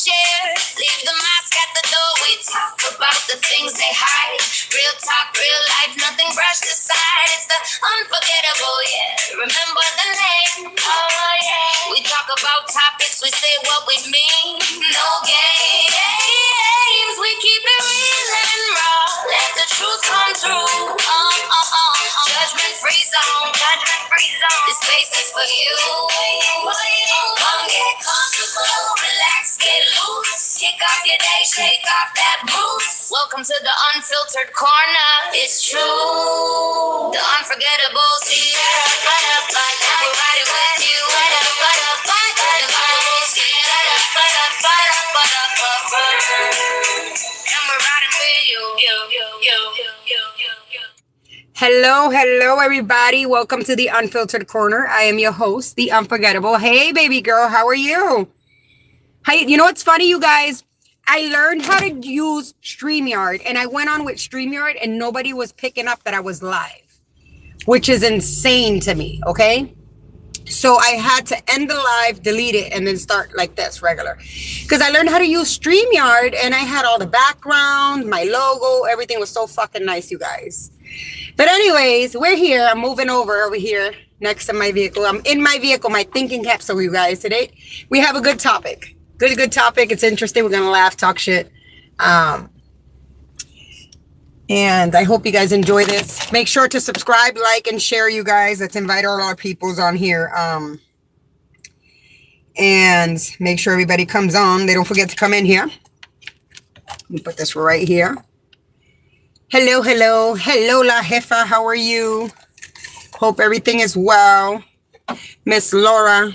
share. Leave the mask at the door. We talk about the things they hide. Real talk, real life, nothing brushed aside. It's the unforgettable, yeah. Remember the name? Oh, yeah. We talk about topics, we say what we mean. No games, we keep it real and raw. Let the truth come through. Judgment free zone. This space is for you. Come get comfortable, relax, get loose. Kick off your day, shake off that boost. Welcome to the unfiltered corner. It's true. The unforgettable. See that? And we're riding with you. The bubbles get and we're riding with you. Hello, everybody. Welcome to the Unfiltered Corner. I am your host, the Unforgettable. Hey, baby girl, how are you? Hi. You know what's funny, you guys? I learned how to use StreamYard, and I went on with StreamYard, and nobody was picking up that I was live, which is insane to me, okay? So I had to end the live, delete it, and then start like this, regular. Because I learned how to use StreamYard, and I had all the background, my logo, everything was so fucking nice, you guys. But anyways, we're here. I'm moving over here next to my vehicle. I'm in my vehicle, my thinking capsule, you guys. Today, we have a good topic. Good topic. It's interesting. We're going to laugh, talk shit. And I hope you guys enjoy this. Make sure to subscribe, like, and share, you guys. Let's invite all our peoples on here. And make sure everybody comes on. They don't forget to come in here. Let me put this right here. Hello, La Jefa. How are you? Hope everything is well. Miss Laura.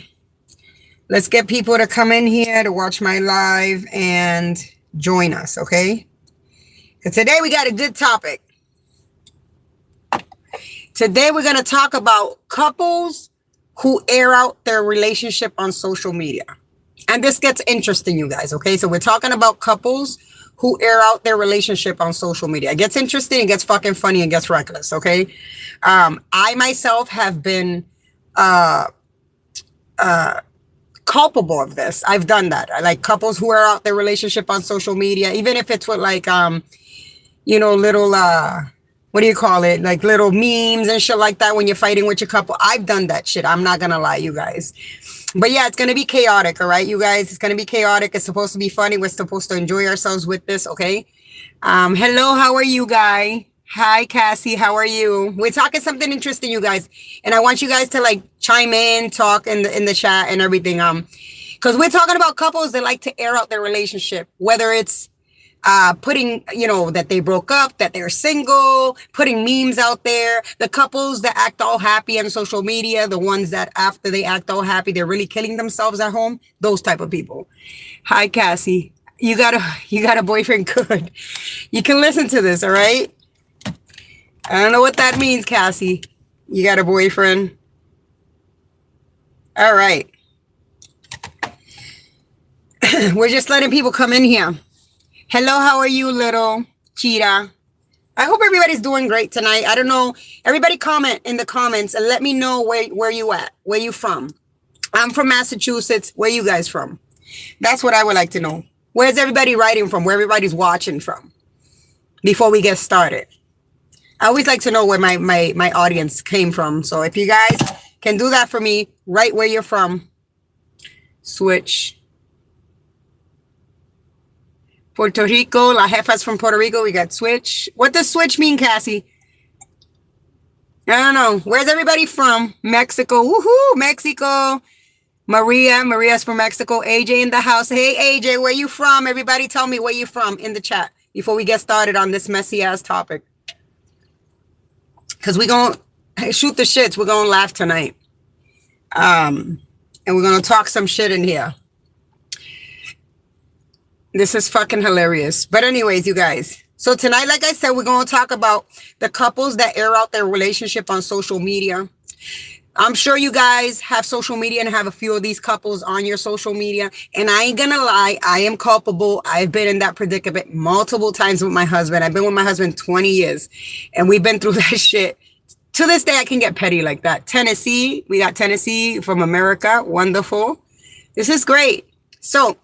Let's get people to come in here to watch my live and join us, okay? Because today we got a good topic. Today we're going to talk about couples who air out their relationship on social media. And this gets interesting, you guys, okay? So we're talking about couples who air out their relationship on social media. It gets interesting, it gets fucking funny, and gets reckless, okay? I myself have been culpable of this. I've done that. I like couples who air out their relationship on social media, even if it's with like, little, what do you call it? Like little memes and shit like that when you're fighting with your couple. I've done that shit. I'm not gonna lie, you guys. But yeah, it's going to be chaotic, all right, you guys? It's going to be chaotic. It's supposed to be funny. We're supposed to enjoy ourselves with this, okay? Hello, how are you, Guy? Hi, Cassie, how are you? We're talking something interesting, you guys. And I want you guys to, like, chime in, talk in the chat and everything. Because we're talking about couples that like to air out their relationship, whether it's putting, that they broke up, that they're single, putting memes out there, the couples that act all happy on social media, the ones that after they act all happy, they're really killing themselves at home, those type of people. Hi, Cassie. You got a boyfriend? Good. You can listen to this, all right? I don't know what that means, Cassie. You got a boyfriend? All right. We're just letting people come in here. Hello, how are you, little cheetah? I hope everybody's doing great tonight. I don't know. Everybody comment in the comments and let me know where you at, where you from. I'm from Massachusetts. Where you guys from? That's what I would like to know. Where's everybody writing from? Where everybody's watching from? Before we get started. I always like to know where my audience came from. So if you guys can do that for me, write where you're from. Switch. Puerto Rico, La Jefa's from Puerto Rico. We got Switch. What does Switch mean, Cassie? I don't know. Where's everybody from? Mexico. Woohoo, Mexico. Maria's from Mexico. AJ in the house. Hey, AJ, where you from? Everybody tell me where you from in the chat before we get started on this messy ass topic. Because we're going to shoot the shits. We're going to laugh tonight. And we're going to talk some shit in here. This is fucking hilarious. But anyways, you guys. So tonight, like I said, we're going to talk about the couples that air out their relationship on social media. I'm sure you guys have social media and have a few of these couples on your social media. And I ain't going to lie, I am culpable. I've been in that predicament multiple times with my husband. I've been with my husband 20 years. And we've been through that shit. To this day, I can get petty like that. Tennessee, we got Tennessee from America. Wonderful. This is great. So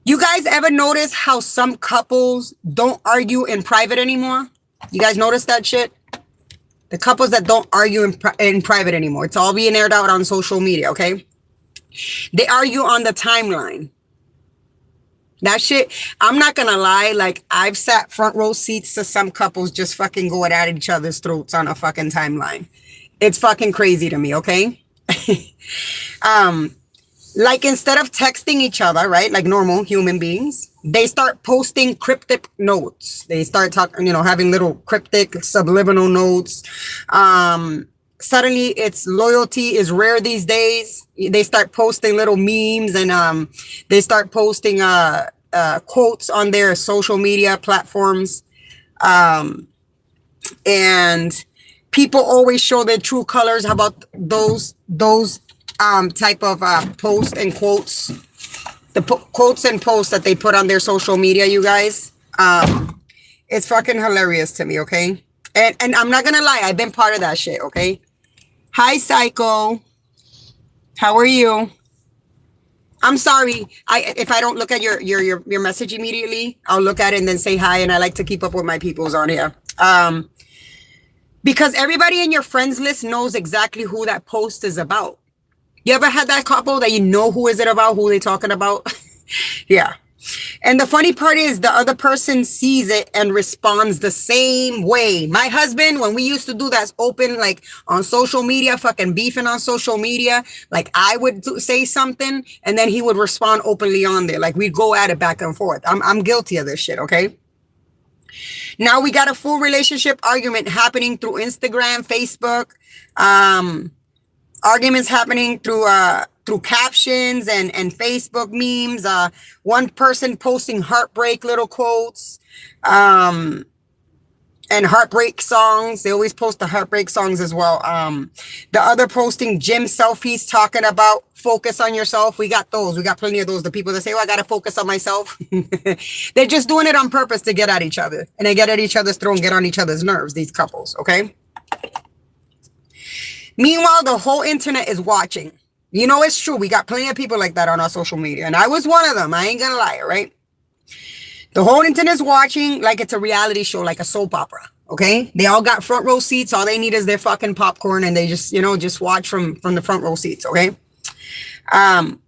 You guys ever notice how some couples don't argue in private anymore? You guys notice that shit? The couples that don't argue in private anymore. It's all being aired out on social media, okay? They argue on the timeline. That shit, I'm not gonna lie, like, I've sat front row seats to some couples just fucking going at each other's throats on a fucking timeline. It's fucking crazy to me, okay? Like, instead of texting each other, right, like normal human beings, they start posting cryptic notes. They start talking, having little cryptic subliminal notes. Suddenly it's loyalty is rare these days. They start posting little memes, and they start posting quotes on their social media platforms. And people always show their true colors. How about those type of posts and quotes, the quotes and posts that they put on their social media, you guys? It's fucking hilarious to me, okay? And I'm not gonna lie, I've been part of that shit, okay? Hi, Psycho. How are you? I'm sorry. If I don't look at your message immediately, I'll look at it and then say hi. And I like to keep up with my peoples on here. Because everybody in your friends list knows exactly who that post is about. You ever had that couple that you know who is it about, who they talking about? Yeah. And the funny part is the other person sees it and responds the same way. My husband, when we used to do that open, like on social media, fucking beefing on social media, like I would say something and then he would respond openly on there. Like we'd go at it back and forth. I'm guilty of this shit, okay? Now we got a full relationship argument happening through Instagram, Facebook, arguments happening through captions and Facebook memes. One person posting heartbreak little quotes, and heartbreak songs. They always post the heartbreak songs as well. The other posting gym selfies talking about focus on yourself. We got those. We got plenty of those. The people that say, oh, I got to focus on myself. They're just doing it on purpose to get at each other. And they get at each other's throat and get on each other's nerves, these couples, okay? Meanwhile, the whole internet is watching. You know, it's true. We got plenty of people like that on our social media. And I was one of them. I ain't gonna lie, right? The whole internet is watching like it's a reality show, like a soap opera. Okay? They all got front row seats. All they need is their fucking popcorn. And they just, just watch from the front row seats. Okay? And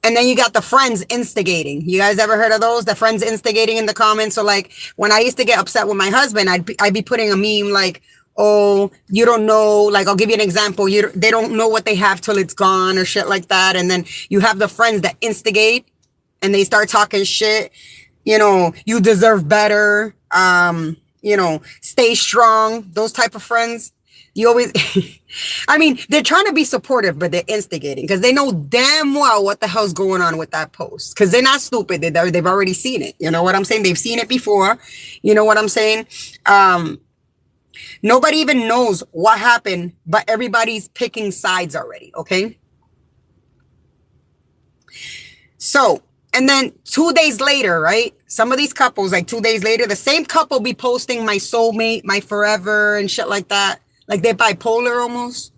then you got the friends instigating. You guys ever heard of those? The friends instigating in the comments. So like when I used to get upset with my husband, I'd be putting a meme like, oh, you don't know, like, I'll give you an example. They don't know what they have till it's gone or shit like that. And then you have the friends that instigate and they start talking shit. You deserve better. Stay strong. Those type of friends. You always, I mean, they're trying to be supportive, but they're instigating because they know damn well what the hell's going on with that post. Because they're not stupid. They've already seen it. You know what I'm saying? They've seen it before. You know what I'm saying? Nobody even knows what happened, but everybody's picking sides already, okay? So, and then 2 days later, right? Some of these couples, like 2 days later, the same couple be posting my soulmate, my forever, and shit like that. Like they're bipolar almost.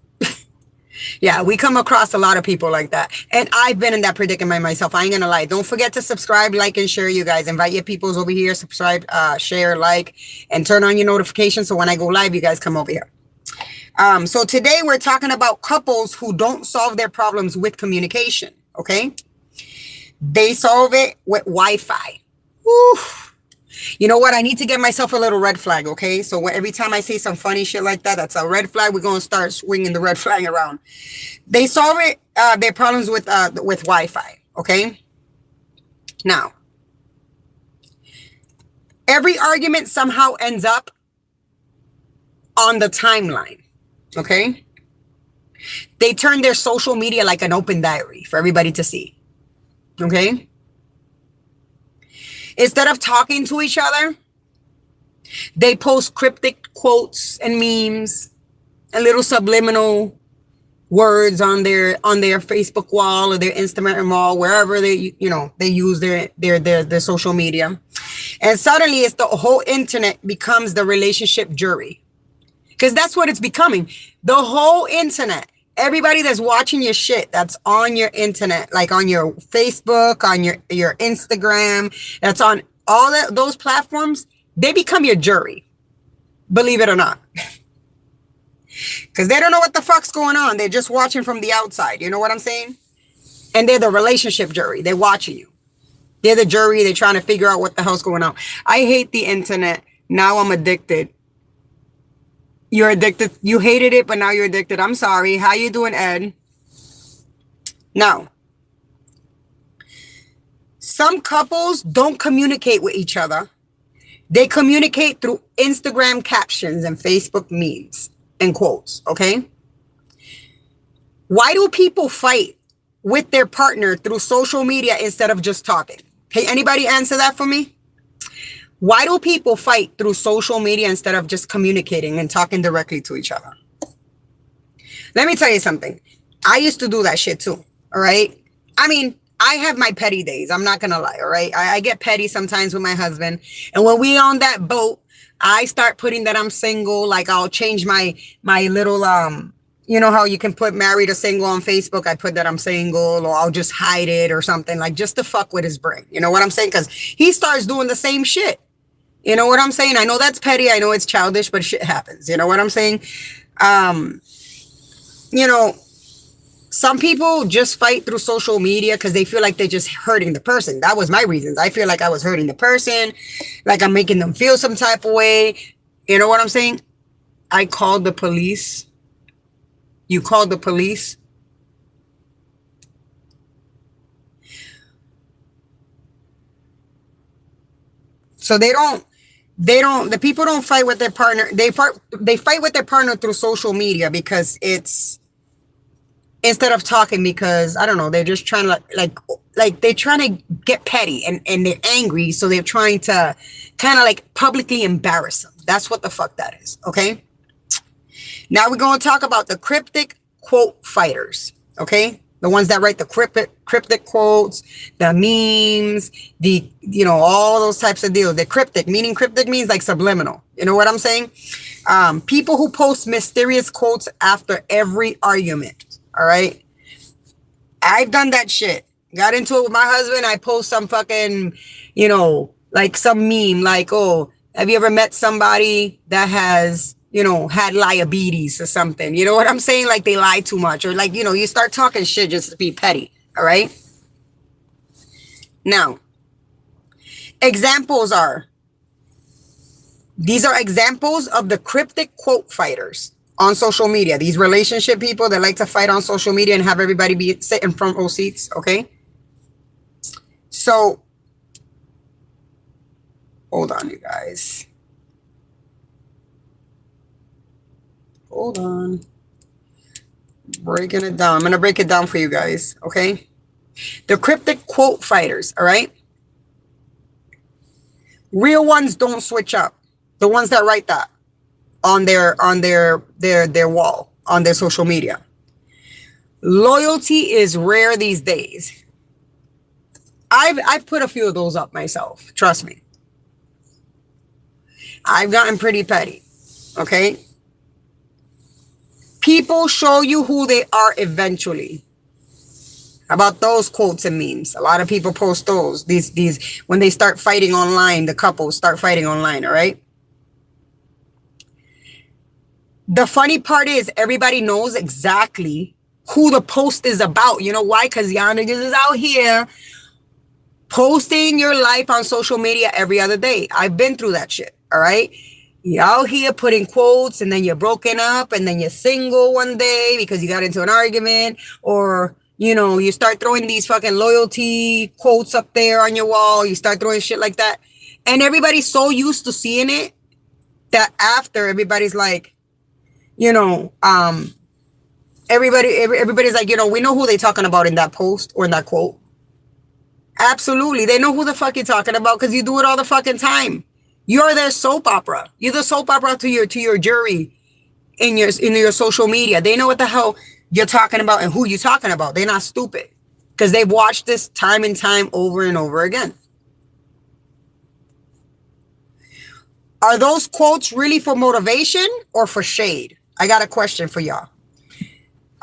Yeah, we come across a lot of people like that. And I've been in that predicament myself. I ain't gonna lie. Don't forget to subscribe, like, and share, you guys. Invite your peoples over here. Subscribe, share, like, and turn on your notifications so when I go live, you guys come over here. So today we're talking about couples who don't solve their problems with communication, okay? They solve it with Wi-Fi. Woo. You know what? I need to get myself a little red flag, okay? So every time I say some funny shit like that, that's a red flag. We're going to start swinging the red flag around. They solve it, their problems with Wi-Fi, okay? Now, every argument somehow ends up on the timeline, okay? They turn their social media like an open diary for everybody to see, okay? Instead of talking to each other, they post cryptic quotes and memes and little subliminal words on their Facebook wall or their Instagram wall, wherever they use their social media. And suddenly it's the whole internet becomes the relationship jury. Because that's what it's becoming. The whole internet Everybody that's watching your shit, that's on your internet, like on your Facebook, on your Instagram, that's on all those platforms, they become your jury. Believe it or not. Because they don't know what the fuck's going on. They're just watching from the outside. You know what I'm saying? And they're the relationship jury. They're watching you. They're the jury. They're trying to figure out what the hell's going on. I hate the internet. Now I'm addicted. You're addicted. You hated it, but now you're addicted. I'm sorry. How you doing, Ed? Now, some couples don't communicate with each other. They communicate through Instagram captions and Facebook memes and quotes, okay? Why do people fight with their partner through social media instead of just talking? Can anybody answer that for me? Why do people fight through social media instead of just communicating and talking directly to each other? Let me tell you something. I used to do that shit too, all right? I mean, I have my petty days. I'm not going to lie, all right? I get petty sometimes with my husband. And when we on that boat, I start putting that I'm single. Like I'll change my little, you know how you can put married or single on Facebook? I put that I'm single, or I'll just hide it or something, like just to fuck with his brain. You know what I'm saying? Because he starts doing the same shit. You know what I'm saying? I know that's petty. I know it's childish, but shit happens. You know what I'm saying? You know, some people just fight through social media because they feel like they're just hurting the person. That was my reasons. I feel like I was hurting the person, like I'm making them feel some type of way. You know what I'm saying? I called the police. You called the police. So the people don't fight with their partner. They fight with their partner through social media because it's, instead of talking, because I don't know, they're just trying to like they're trying to get petty and they're angry. So they're trying to kind of like publicly embarrass them. That's what the fuck that is. Okay. Now we're going to talk about the cryptic quote fighters. Okay. The ones that write the cryptic quotes, the memes, all those types of deals. The cryptic means like subliminal. You know what I'm saying? People who post mysterious quotes after every argument. All right. I've done that shit. Got into it with my husband. I post some fucking, like some meme, like, oh, have you ever met somebody that has, had diabetes or something? You know what I'm saying? Like they lie too much, or like, you start talking shit just to be petty. All right. Now, these are examples of the cryptic quote fighters on social media. These relationship people that like to fight on social media and have everybody sit in front row seats. Okay. So hold on, you guys. Hold on. Breaking it down. I'm going to break it down for you guys. Okay. The cryptic quote fighters. All right. Real ones don't switch up. The ones that write that on their wall, on their social media. Loyalty is rare these days. I've put a few of those up myself. Trust me. I've gotten pretty petty. Okay. People show you who they are eventually. How about those quotes and memes? A lot of people post those. These when they start fighting online, the couples start fighting online, all right? The funny part is everybody knows exactly who the post is about. You know why? Because y'all niggas is out here posting your life on social media every other day. I've been through that shit, all right? You're out here putting quotes, and then you're broken up, and then you're single one day because you got into an argument, or, you start throwing these fucking loyalty quotes up there on your wall. You start throwing shit like that. And everybody's so used to seeing it that after everybody's like, everybody's like, we know who they talking about in that post or in that quote. Absolutely. They know who the fuck you're talking about because you do it all the fucking time. You're their soap opera. You're the soap opera to your jury in your social media. They know what the hell you're talking about and who you're talking about. They're not stupid because they've watched this time and time over and over again. Are those quotes really for motivation or for shade? I got a question for y'all.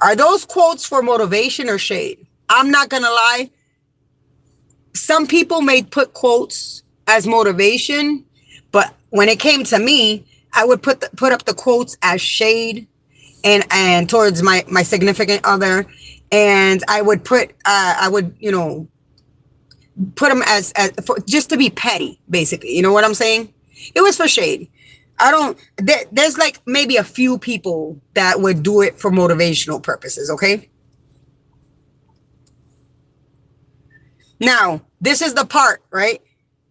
Are those quotes for motivation or shade? I'm not gonna lie. Some people may put quotes as motivation, but when it came to me, I would put up the quotes as shade and towards my significant other, and I would put put them as for, just to be petty, basically. You know what I'm saying? It was for shade. I don't. There's like maybe a few people that would do it for motivational purposes. Okay. Now, this is the part, right?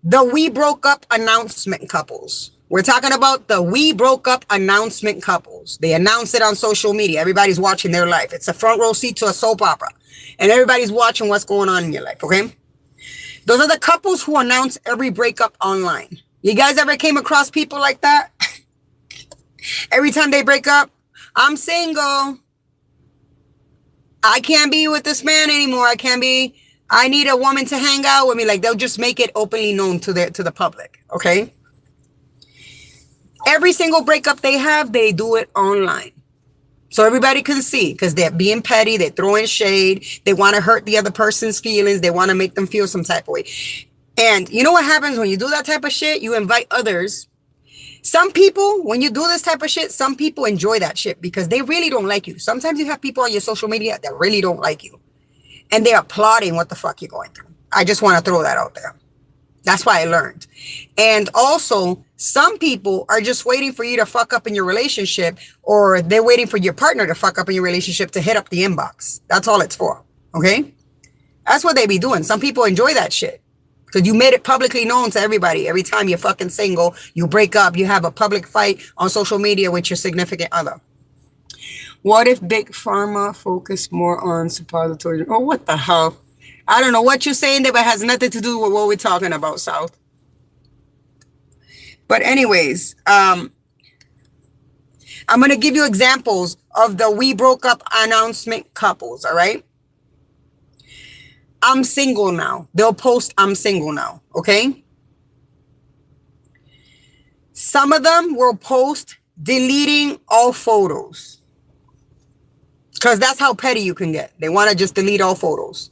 The we broke up announcement couples. We're talking about the we broke up announcement couples. They announce it on social media. Everybody's watching their life. It's a front row seat to a soap opera. And everybody's watching what's going on in your life, okay? Those are the couples who announce every breakup online. You guys ever came across people like that? Every time they break up, I'm single. I can't be with this man anymore. I need a woman to hang out with me. Like, they'll just make it openly known to the public, okay? Every single breakup they have, they do it online. So everybody can see, because they're being petty, they're throwing shade, they want to hurt the other person's feelings, they want to make them feel some type of way. And you know what happens when you do that type of shit? You invite others. Some people, when you do this type of shit, some people enjoy that shit because they really don't like you. Sometimes you have people on your social media that really don't like you. And they're applauding what the fuck you're going through. I just want to throw that out there. That's why I learned. And also, some people are just waiting for you to fuck up in your relationship, or they're waiting for your partner to fuck up in your relationship to hit up the inbox. That's all it's for. Okay? That's what they be doing. Some people enjoy that shit because you made it publicly known to everybody. Every time you're fucking single, you break up, you have a public fight on social media with your significant other. What if Big Pharma focused more on suppositories? Oh, what the hell? I don't know what you're saying there, but it has nothing to do with what we're talking about, South. But anyways, I'm going to give you examples of the we broke up announcement couples, all right? I'm single now. They'll post I'm single now, okay? Some of them will post deleting all photos. Because that's how petty you can get. They want to just delete all photos.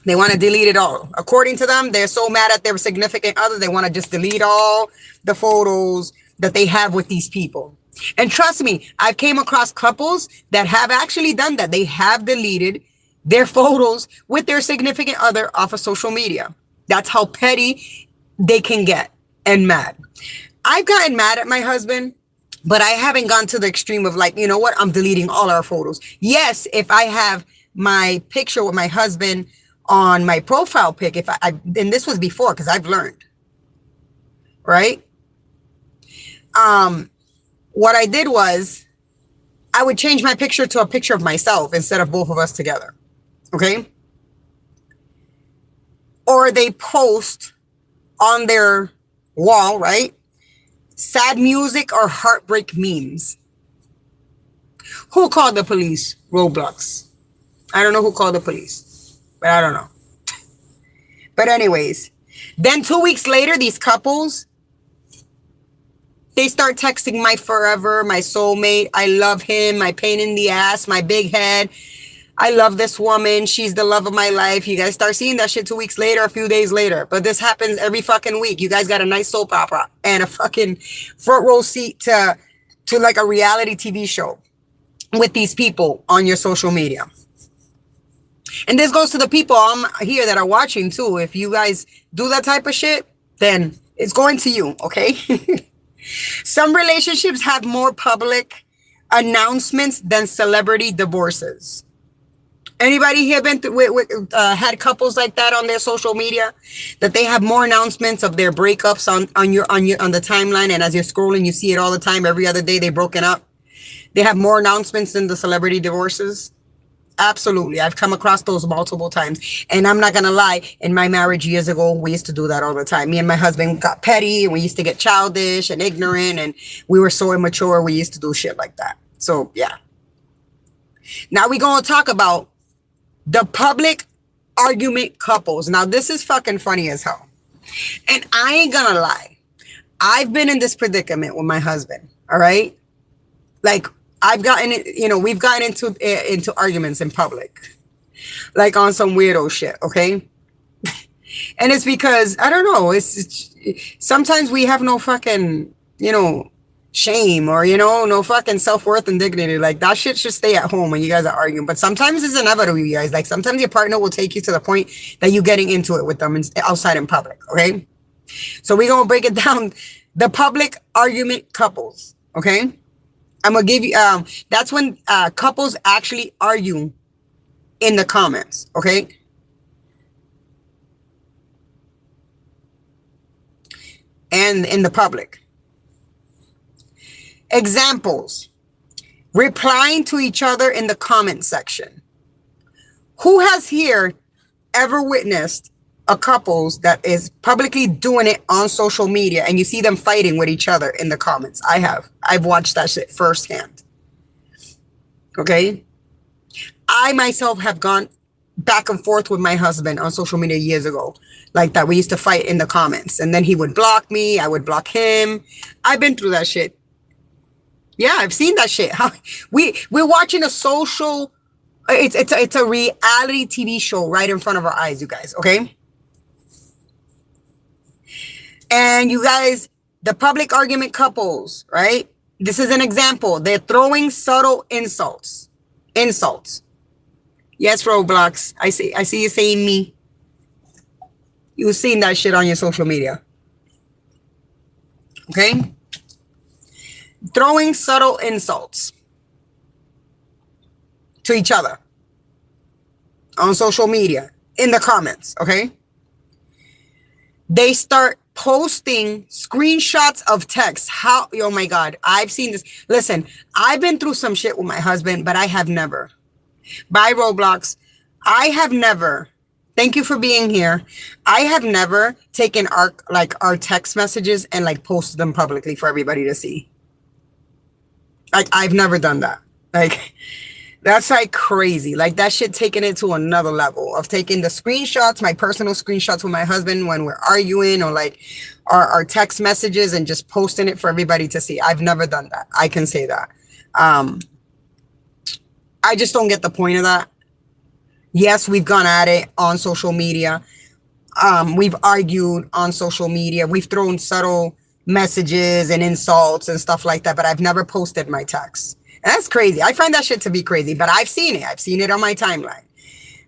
They want to delete it all. According to them, they're so mad at their significant other, they want to just delete all the photos that they have with these people. And trust me, I've came across couples that have actually done that. They have deleted their photos with their significant other off of social media. That's how petty they can get and mad. I've gotten mad at my husband, but I haven't gone to the extreme of like, you know what? I'm deleting all our photos. Yes, if I have my picture with my husband on my profile pic, if I and this was before because I've learned, right? What I did was I would change my picture to a picture of myself instead of both of us together. Okay. Or they post on their wall, right? Sad music or heartbreak memes. Who called the police? Roblox. I don't know who called the police, but I don't know. But anyways, then 2 weeks later, these couples, they start texting my forever, my soulmate. I love him, my pain in the ass, my big head. I love this woman. She's the love of my life. You guys start seeing that shit 2 weeks later, a few days later. But this happens every fucking week. You guys got a nice soap opera and a fucking front row seat to like a reality TV show with these people on your social media. And this goes to the people here that are watching too. If you guys do that type of shit, then it's going to you, okay? Some relationships have more public announcements than celebrity divorces. Anybody here been had couples like that on their social media, that they have more announcements of their breakups on the timeline, and as you're scrolling, you see it all the time. Every other day they're broken up. They have more announcements than the celebrity divorces. Absolutely, I've come across those multiple times, and I'm not gonna lie. In my marriage years ago, we used to do that all the time. Me and my husband got petty, and we used to get childish and ignorant, and we were so immature. We used to do shit like that. So yeah. Now we're gonna talk about the public argument couples. Now, this is fucking funny as hell. And I ain't gonna lie. I've been in this predicament with my husband, all right? Like, I've gotten it, we've gotten into arguments in public, like on some weirdo shit, okay? And it's because I don't know, it's sometimes we have no fucking, shame, or no fucking self-worth and dignity. Like, that shit should stay at home when you guys are arguing. But sometimes it's inevitable, you guys. Like, sometimes your partner will take you to the point that you're getting into it with them outside in public, okay? So we're gonna break it down. The public argument couples, okay? I'm gonna give you that's when couples actually argue in the comments, okay? And in the public. Examples: replying to each other in the comment section. Who has here ever witnessed a couples that is publicly doing it on social media and you see them fighting with each other in the comments? I have. I've watched that shit firsthand. Okay? I myself have gone back and forth with my husband on social media years ago. Like that. We used to fight in the comments, and then he would block me. I would block him. I've been through that shit. Yeah, I've seen that shit. We're watching a social, it's a reality TV show right in front of our eyes, you guys, okay? And you guys, the public argument couples, right? This is an example. They're throwing subtle insults. Insults. Yes, Roblox. I see you saying me. You've seen that shit on your social media. Okay? Throwing subtle insults to each other on social media in the comments, okay? They start posting screenshots of text. Oh my God, I've seen this. Listen, I've been through some shit with my husband, but I have never. By Roblox, I have never. Thank you for being here. I have never taken our text messages and like posted them publicly for everybody to see. Like, I've never done that. Like, that's like crazy. Like, that shit taking it to another level of taking the screenshots, my personal screenshots with my husband when we're arguing, or like our text messages, and just posting it for everybody to see. I've never done that. I can say that. I just don't get the point of that. Yes, we've gone at it on social media. We've argued on social media. We've thrown subtle messages and insults and stuff like that, but I've never posted my texts. And that's crazy. I find that shit to be crazy, but I've seen it. I've seen it on my timeline.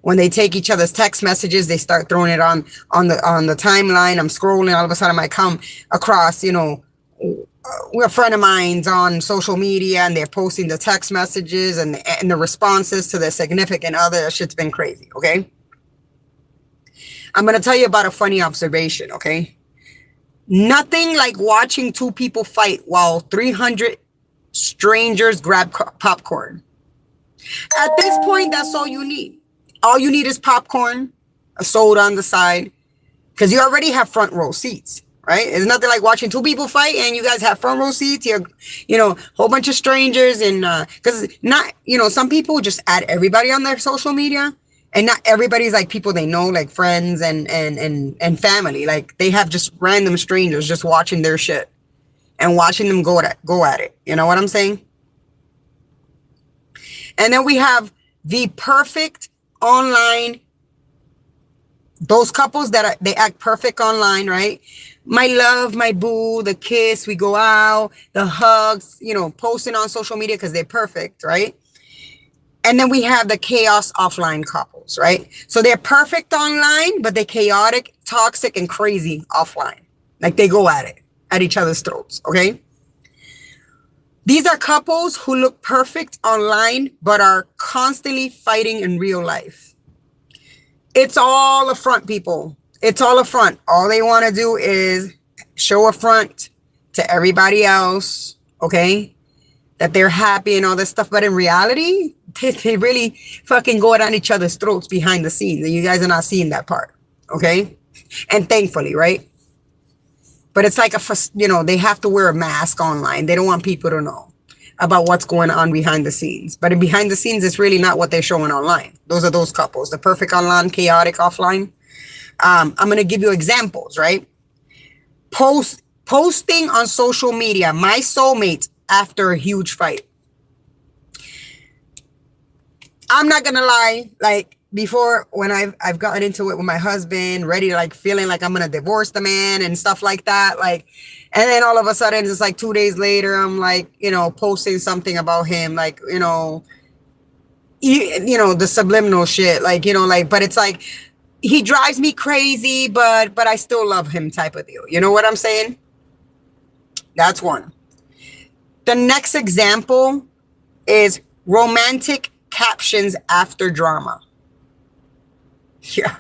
When they take each other's text messages, they start throwing it on the timeline. I'm scrolling, all of a sudden I come across, a friend of mine's on social media, and they're posting the text messages and the responses to their significant other. That shit's been crazy, okay? I'm going to tell you about a funny observation, okay? Nothing like watching two people fight while 300 strangers grab popcorn. At this point, that's all you need. All you need is popcorn, a soda on the side, because you already have front row seats, right? It's nothing like watching two people fight and you guys have front row seats. You're, whole bunch of strangers, and because not, some people just add everybody on their social media. And not everybody's like people they know, like friends and family. Like, they have just random strangers just watching their shit and watching them go at it. You know what I'm saying? And then we have the perfect online. Those couples that they act perfect online, right? My love, my boo, the kiss, we go out, the hugs, posting on social media because they're perfect, right? And then we have the chaos offline couples, right? So they're perfect online, but they're chaotic, toxic, and crazy offline. Like, they go at each other's throats, okay? These are couples who look perfect online, but are constantly fighting in real life. It's all a front, people. It's all a front. All they want to do is show a front to everybody else, okay? That they're happy and all this stuff. But in reality, they really fucking go at each other's throats behind the scenes. And you guys are not seeing that part, okay? And thankfully, right? But it's like they have to wear a mask online. They don't want people to know about what's going on behind the scenes. But behind the scenes, it's really not what they're showing online. Those are those couples. The perfect online, chaotic offline. I'm going to give you examples, right? Posting on social media, my soulmate after a huge fight. I'm not gonna lie, like before when I've gotten into it with my husband, ready like feeling like I'm gonna divorce the man and stuff like that, like, and then all of a sudden it's like 2 days later, I'm like, posting something about him, like, the subliminal shit, like, like, but it's like he drives me crazy, but I still love him type of deal. You know what I'm saying? That's one. The next example is romantic captions after drama. Yeah.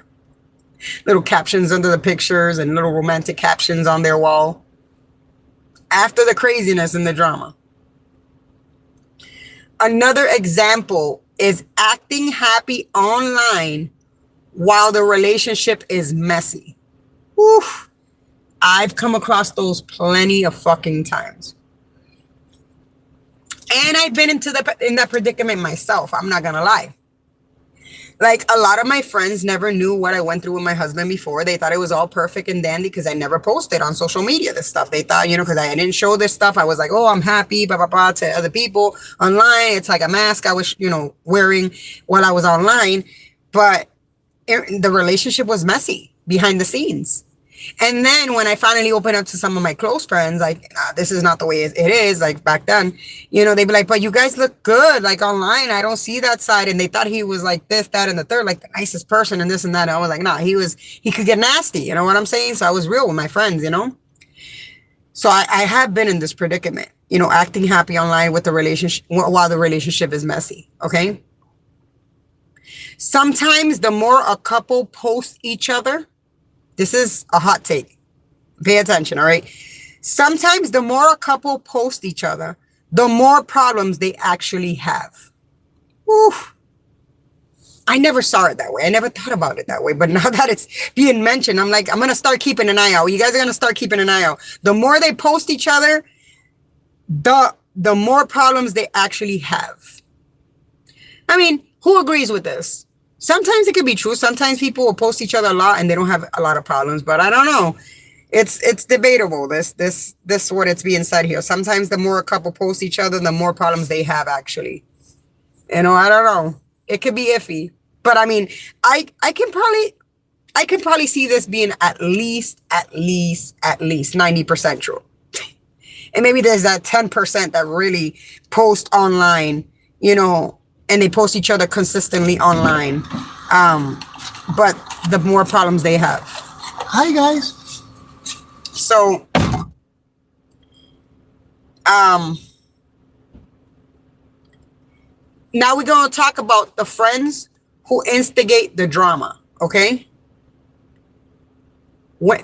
Little captions under the pictures and little romantic captions on their wall. After the craziness and the drama. Another example is acting happy online while the relationship is messy. Oof. I've come across those plenty of fucking times. And I've been in that predicament myself. I'm not gonna lie. Like, a lot of my friends never knew what I went through with my husband before. They thought it was all perfect and dandy because I never posted on social media this stuff. They thought, because I didn't show this stuff. I was like, oh, I'm happy, blah, blah, blah, to other people online. It's like a mask I was, wearing while I was online. But the relationship was messy behind the scenes. And then when I finally opened up to some of my close friends, like, this is not the way it is, like back then, they'd be like, but you guys look good, like online, I don't see that side. And they thought he was like this, that, and the third, like the nicest person and this and that. And I was like, nah, he could get nasty. You know what I'm saying? So I was real with my friends, So I have been in this predicament, acting happy online with the relationship while the relationship is messy. Okay. Sometimes the more a couple posts each other, this is a hot take. Pay attention, all right? Sometimes the more a couple post each other, the more problems they actually have. Oof. I never saw it that way. I never thought about it that way. But now that it's being mentioned, I'm like, I'm going to start keeping an eye out. You guys are going to start keeping an eye out. The more they post each other, the more problems they actually have. I mean, who agrees with this? Sometimes it could be true. Sometimes people will post each other a lot and they don't have a lot of problems, but I don't know. It's debatable. This what it's being said here. Sometimes the more a couple post each other, the more problems they have actually. I don't know. It could be iffy, but I mean, I can probably see this being at least 90% true. And maybe there's that 10% that really post online, and they post each other consistently online. But the more problems they have. Hi, guys. So, now we're going to talk about the friends who instigate the drama, okay?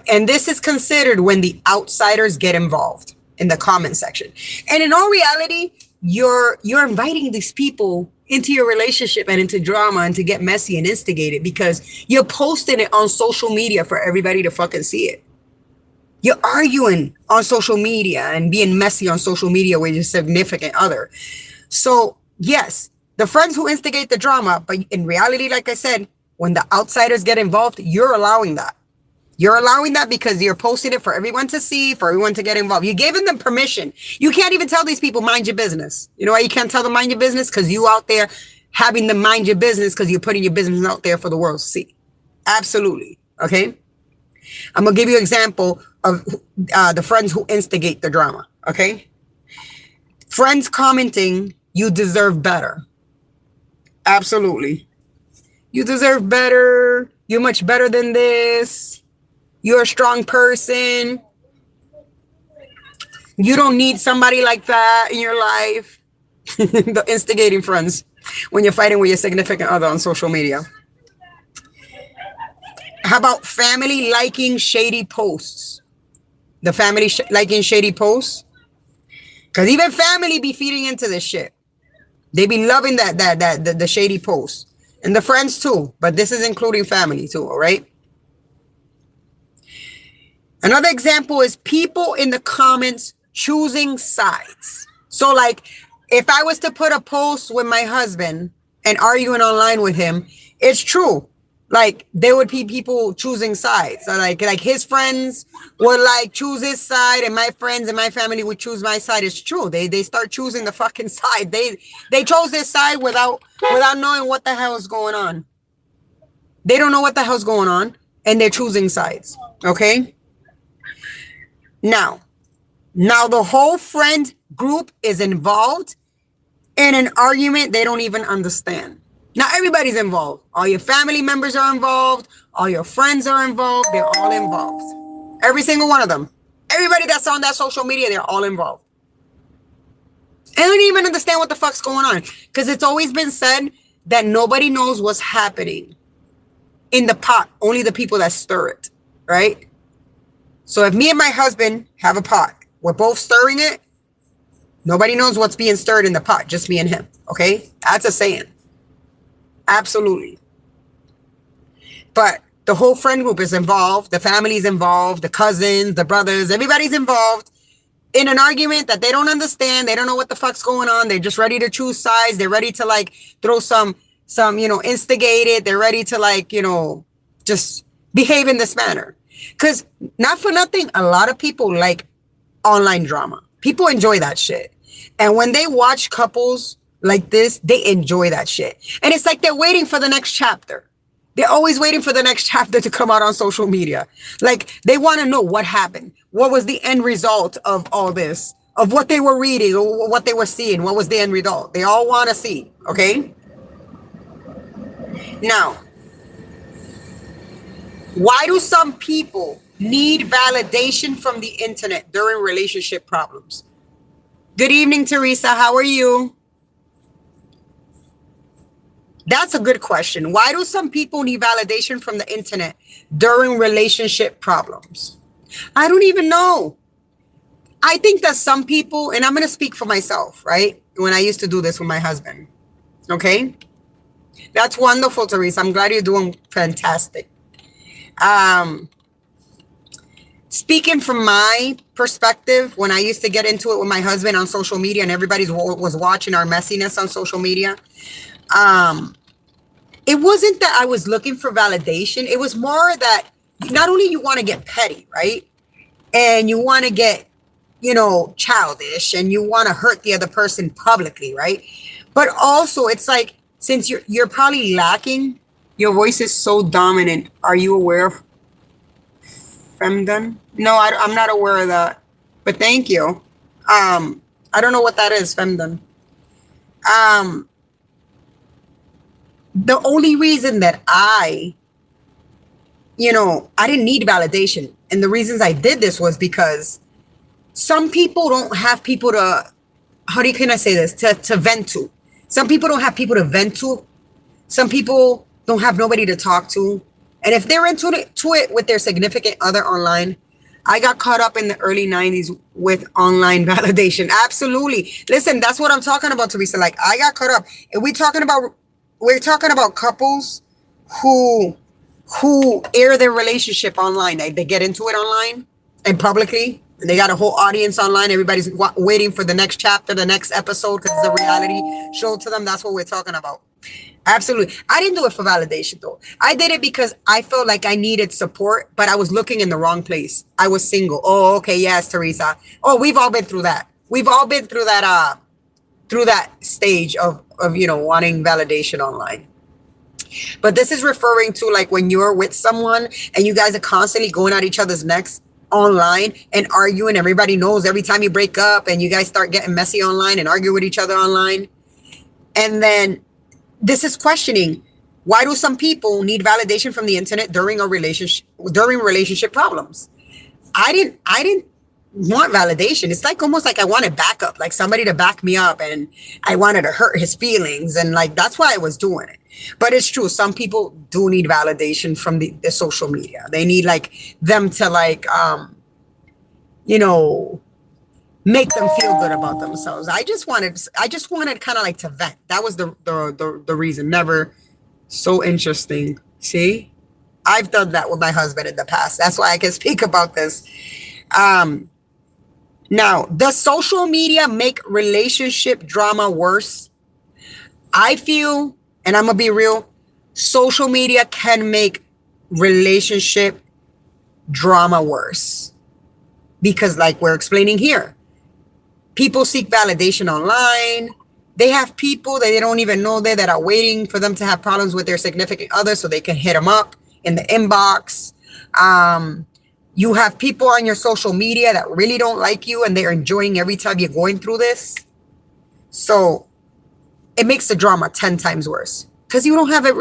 And this is considered when the outsiders get involved in the comment section. And in all reality, you're inviting these people into your relationship and into drama and to get messy and instigate it because you're posting it on social media for everybody to fucking see it. You're arguing on social media and being messy on social media with your significant other. So yes, the friends who instigate the drama, but in reality, like I said, when the outsiders get involved, you're allowing that. You're allowing that because you're posting it for everyone to see, for everyone to get involved. You're giving them permission. You can't even tell these people, mind your business. You know why you can't tell them mind your business? Because you out there having them mind your business because you're putting your business out there for the world to see. Absolutely. Okay? I'm going to give you an example of the friends who instigate the drama. Okay? Friends commenting, you deserve better. Absolutely. You deserve better. You're much better than this. You're a strong person. You don't need somebody like that in your life. The instigating friends when you're fighting with your significant other on social media. How about family liking shady posts? The family liking shady posts? Because even family be feeding into this shit. They be loving the shady posts. And the friends too. But this is including family too, all right? Another example is people in the comments choosing sides. So like, if I was to put a post with my husband and arguing online with him, it's true. like there would be people choosing sides. So like his friends would like choose his side, and my friends and my family would choose my side. It's true. They start choosing the fucking side. They chose this side without knowing what the hell is going on. They don't know what the hell's going on, and they're choosing sides. Okay. Now the whole friend group is involved in an argument they don't even understand. Now everybody's involved. All your family members are involved. All your friends are involved. They're all involved. Every single one of them. Everybody that's on that social media, they're all involved. And they don't even understand what the fuck's going on. Because it's always been said that nobody knows what's happening in the pot. Only the people that stir it. Right? So if me and my husband have a pot, we're both stirring it. Nobody knows what's being stirred in the pot. Just me and him. Okay? That's a saying. Absolutely. But the whole friend group is involved. The family's involved. The cousins, the brothers, everybody's involved in an argument that they don't understand. They don't know what the fuck's going on. They're just ready to choose sides. They're ready to like throw some, instigate it. They're ready to like, just behave in this manner. Because not for nothing, a lot of people like online drama. People enjoy that shit. And when they watch couples like this, they enjoy that shit. And it's like they're waiting for the next chapter. They're always waiting for the next chapter to come out on social media. Like they want to know what happened. What was the end result of all this? Of what they were reading or what they were seeing. What was the end result? They all want to see. Okay? Now, why do some people need validation from the internet during relationship problems? Good evening, Teresa. How are you? That's a good question. Why do some people need validation from the internet during relationship problems? I don't even know. I think that some people, and I'm going to speak for myself, right? When I used to do this with my husband. Okay? That's wonderful, Teresa. I'm glad you're doing fantastic. Speaking from my perspective, when I used to get into it with my husband on social media and everybody was watching our messiness on social media, it wasn't that I was looking for validation. It was more that not only you want to get petty, right? And you want to get, childish, and you want to hurt the other person publicly, right? But also it's like, since you're probably lacking, your voice is so dominant. Are you aware of femdom? No, I'm not aware of that. But thank you. I don't know what that is, femdom. The only reason that I didn't need validation. And the reasons I did this was because some people don't have people to, can I say this? To vent to. Some people don't have people to vent to. Some people don't have nobody to talk to. And if they're into it with their significant other online, I got caught up in the early 90s with online validation. Absolutely. Listen, that's what I'm talking about, Teresa. Like, I got caught up. And we're talking about couples who air their relationship online. They get into it online and publicly. And they got a whole audience online. Everybody's waiting for the next chapter, the next episode, because it's a reality show to them. That's what we're talking about. Absolutely. I didn't do it for validation, though. I did it because I felt like I needed support, but I was looking in the wrong place. I was single. Oh, okay. Yes, Teresa. Oh, we've all been through that. We've all been through that stage of wanting validation online. But this is referring to like when you're with someone and you guys are constantly going at each other's necks online and arguing. Everybody knows every time you break up and you guys start getting messy online and argue with each other online. And then this is questioning, why do some people need validation from the internet during relationship problems? I didn't want validation. It's like almost like I wanted backup, like somebody to back me up, and I wanted to hurt his feelings, and like that's why I was doing it. But it's true, some people do need validation from the social media. They need like them to like make them feel good about themselves. I just wanted kind of like to vent. That was the reason. Never so interesting. See, I've done that with my husband in the past. That's why I can speak about this. Now, does social media make relationship drama worse? I feel, and I'm gonna be real, social media can make relationship drama worse. Because like we're explaining here, people seek validation online. They have people that they don't even know that are waiting for them to have problems with their significant other so they can hit them up in the inbox. You have people on your social media that really don't like you and they're enjoying every time you're going through this. So it makes the drama 10 times worse because you don't have it.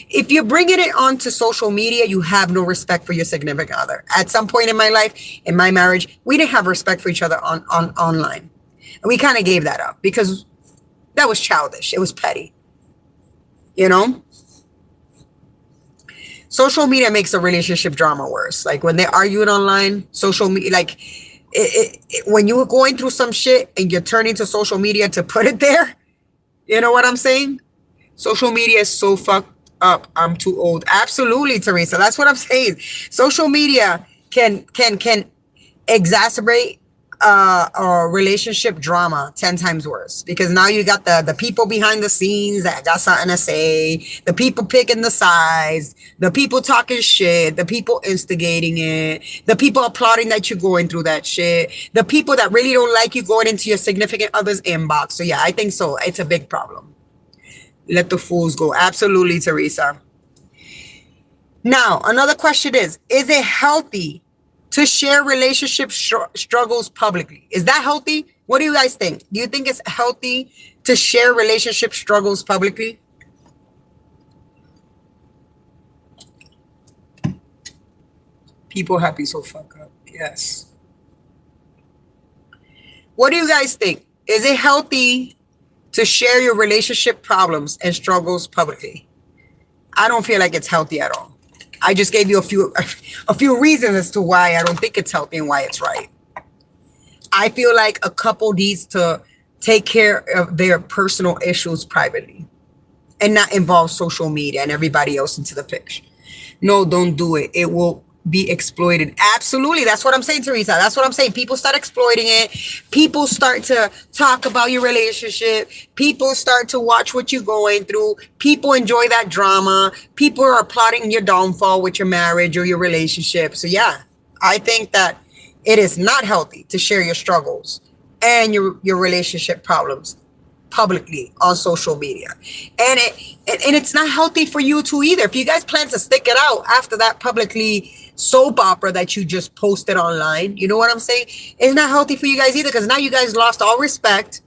If you're bringing it onto social media, you have no respect for your significant other. At some point in my life, in my marriage, we didn't have respect for each other on online. And we kind of gave that up because that was childish. It was petty. You know? Social media makes a relationship drama worse. Like when they're arguing online, social media, like when you're going through some shit and you're turning to social media to put it there, you know what I'm saying? Social media is so fucked up. I'm too old. Absolutely, Teresa. That's what I'm saying. Social media can exacerbate a relationship drama 10 times worse because now you got the people behind the scenes that got something to say, the people picking the sides, the people talking shit, the people instigating it, the people applauding that you're going through that shit, the people that really don't like you going into your significant other's inbox. So yeah, I think so. It's a big problem. Let the fools go. Absolutely, Teresa. Now, another question is it healthy to share relationship struggles publicly? Is that healthy? What do you guys think? Do you think it's healthy to share relationship struggles publicly? People happy so fuck up. Yes. What do you guys think? Is it healthy to share your relationship problems and struggles publicly? I don't feel like it's healthy at all. I just gave you a few reasons as to why I don't think it's healthy and why it's right. I feel like a couple needs to take care of their personal issues privately and not involve social media and everybody else into the picture. No, don't do it. It will be exploited. Absolutely. That's what I'm saying, Teresa. That's what I'm saying. People start exploiting it. People start to talk about your relationship. People start to watch what you're going through. People enjoy that drama. People are plotting your downfall with your marriage or your relationship. So yeah, I think that it is not healthy to share your struggles and your relationship problems publicly on social media. And it's not healthy for you too either. If you guys plan to stick it out after that publicly soap opera that you just posted online, you know what I'm saying? It's not healthy for you guys either because now you guys lost all respect,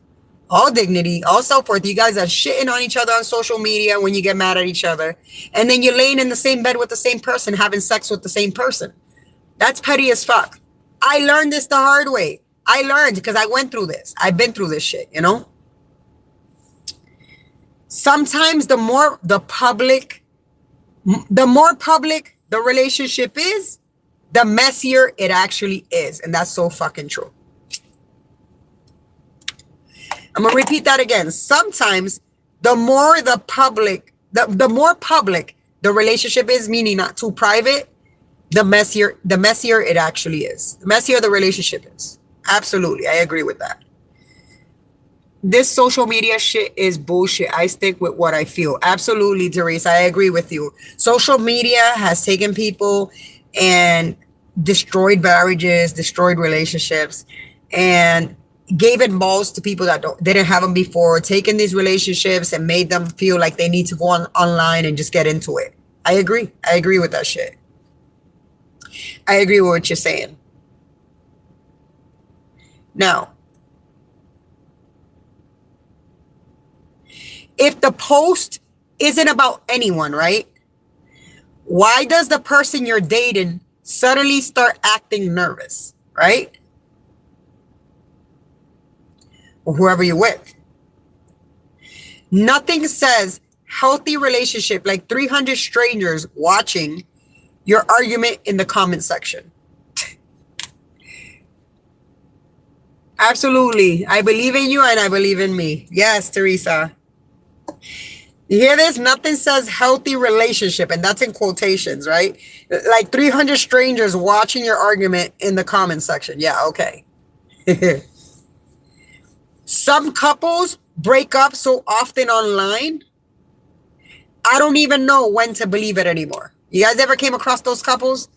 all dignity, all self-worth. You guys are shitting on each other on social media when you get mad at each other. And then you're laying in the same bed with the same person, having sex with the same person. That's petty as fuck. I learned this the hard way. I learned because I went through this. I've been through this shit, you know? Sometimes the more public the relationship is, the messier it actually is. And that's so fucking true. I'm going to repeat that again. Sometimes the more public the relationship is, meaning not too private, the messier it actually is. The messier the relationship is. Absolutely. I agree with that. This social media shit is bullshit. I stick with what I feel. Absolutely, Teresa. I agree with you. Social media has taken people and destroyed marriages, destroyed relationships, and gave it balls to people that didn't have them before, taken these relationships and made them feel like they need to go online and just get into it. I agree. I agree with that shit. I agree with what you're saying. Now, if the post isn't about anyone, right? Why does the person you're dating suddenly start acting nervous, right? Or whoever you're with. Nothing says healthy relationship like 300 strangers watching your argument in the comment section. Absolutely. I believe in you and I believe in me. Yes, Teresa. You hear this? Nothing says healthy relationship, and that's in quotations, right? Like 300 strangers watching your argument in the comment section. Yeah, okay. Some couples break up so often online I don't even know when to believe it anymore. You guys ever came across those couples?